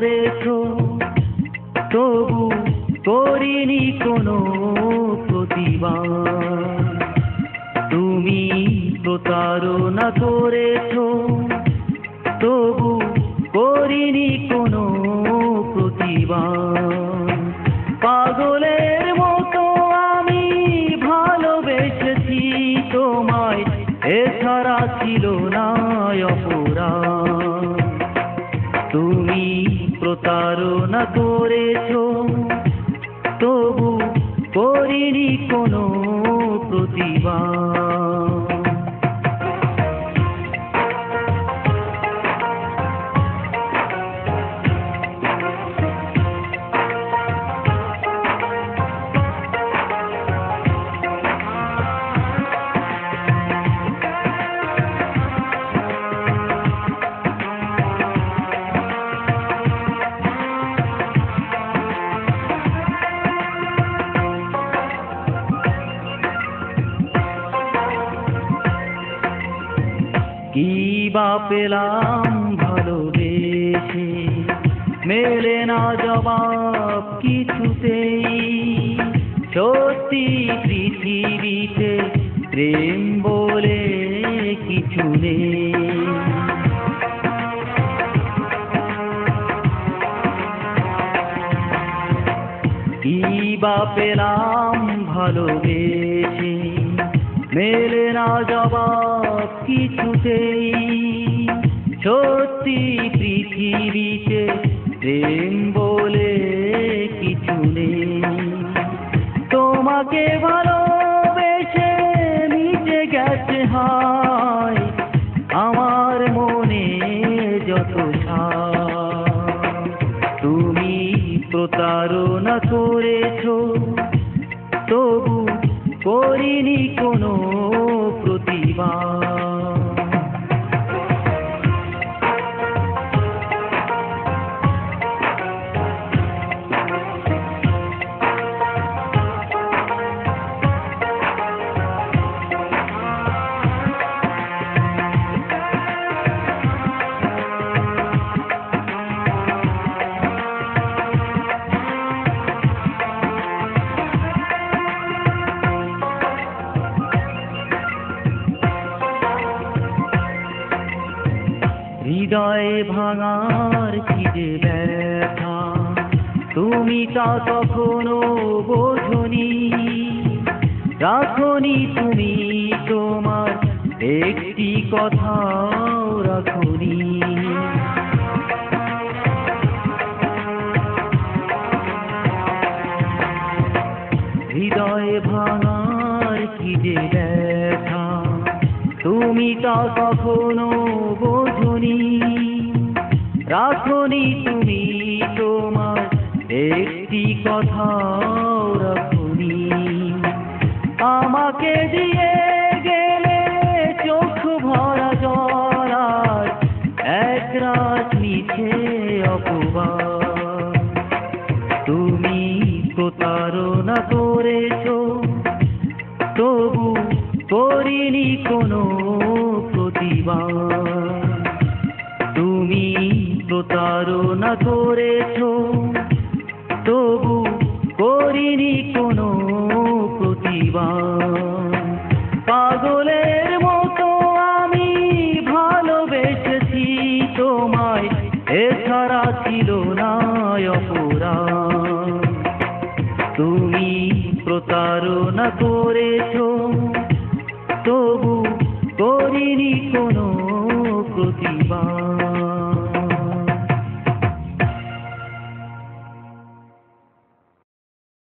করেছো, তবু করিনি কোনো প্রতিবাদ। তুমি প্রতারণা করেছো, তবু করিনি কোনো প্রতিবাদ। পাগলের মতো আমি ভালোবেসেছি তোমায়, এছাড়া ছিল না অপরাধ। তুমি প্রতারণা করেছো, তবু করিনি কোনো প্রতিবাদ। কি বা পেলাম ভালোবেসে, মেলে না জবাব কিছুতেই। সত্যি পৃথিবীতে প্রেম বলে কিছু নেই। কি বা পেলাম ভালোবেসে, মেলে না জবাব কিছুতেই। সত্যি পৃথিবীতে প্রেম বলে কিছু নেই। তোমাকে ভালোবেসে মিটে গেছে হায় আমার মনে যত সায়। তুমি প্রতারণা করেছো, তবু করিনি কোনো প্রতিবাদ। হৃদয়ে ভাঙার কি যে ব্যথা, তুমি তা কখনো বোঝনি। রাখনি তুমি তোমার একটি কথাও রাখনি। হৃদয়ে ভাঙার কি যে ব্যথা, তুমি তা কখনো বোঝনি। রাখনি তুমি তোমার একটি কথাও রাখনি। আমাকে দিয়ে গেলে চোখ ভরা জল, আর এক রাত মিছে অপবাদ। তুমি প্রতারণা করেছো, তবু করিনি কোনো প্রতিবাদ। তুমি প্রতারণা করেছো, তবু করিনি কোনো প্রতিবাদ। পাগলের মতো আমি ভালোবেসেছি তোমায়, এছাড়া ছিল না অপরাধ। তুমি প্রতারণা করেছো, তবু করিনি কোনো প্রতিবাদ।